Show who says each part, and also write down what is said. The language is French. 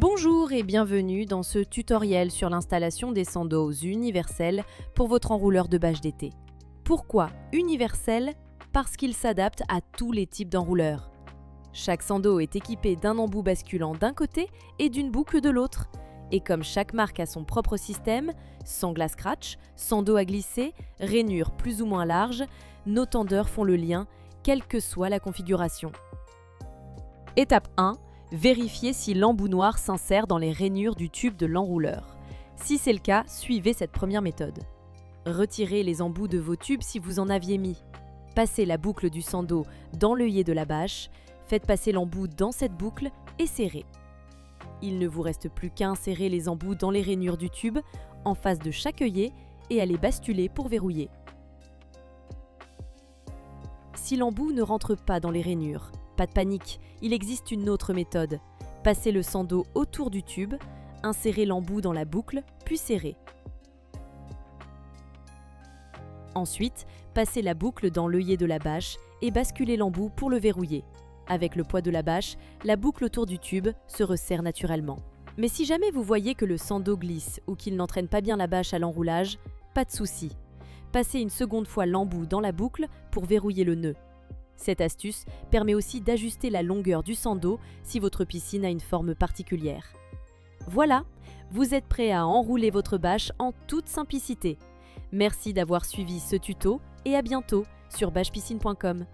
Speaker 1: Bonjour et bienvenue dans ce tutoriel sur l'installation des sandos universels pour votre enrouleur de bâche d'été. Pourquoi universel? Parce qu'il s'adapte à tous les types d'enrouleurs. Chaque sando est équipé d'un embout basculant d'un côté et d'une boucle de l'autre. Et comme chaque marque a son propre système, sangle à scratch, sando à glisser, rainure plus ou moins large, nos tendeurs font le lien, quelle que soit la configuration. Étape 1. Vérifiez si l'embout noir s'insère dans les rainures du tube de l'enrouleur. Si c'est le cas, suivez cette première méthode. Retirez les embouts de vos tubes si vous en aviez mis. Passez la boucle du sando dans l'œillet de la bâche, faites passer l'embout dans cette boucle et serrez. Il ne vous reste plus qu'à insérer les embouts dans les rainures du tube, en face de chaque œillet, et à les basculer pour verrouiller. Si l'embout ne rentre pas dans les rainures, pas de panique, il existe une autre méthode. Passez le sando autour du tube, insérez l'embout dans la boucle, puis serrez. Ensuite, passez la boucle dans l'œillet de la bâche et basculez l'embout pour le verrouiller. Avec le poids de la bâche, la boucle autour du tube se resserre naturellement. Mais si jamais vous voyez que le sando glisse ou qu'il n'entraîne pas bien la bâche à l'enroulage, pas de souci. Passez une seconde fois l'embout dans la boucle pour verrouiller le nœud. Cette astuce permet aussi d'ajuster la longueur du sando si votre piscine a une forme particulière. Voilà, vous êtes prêt à enrouler votre bâche en toute simplicité. Merci d'avoir suivi ce tuto et à bientôt sur bâchepiscine.com.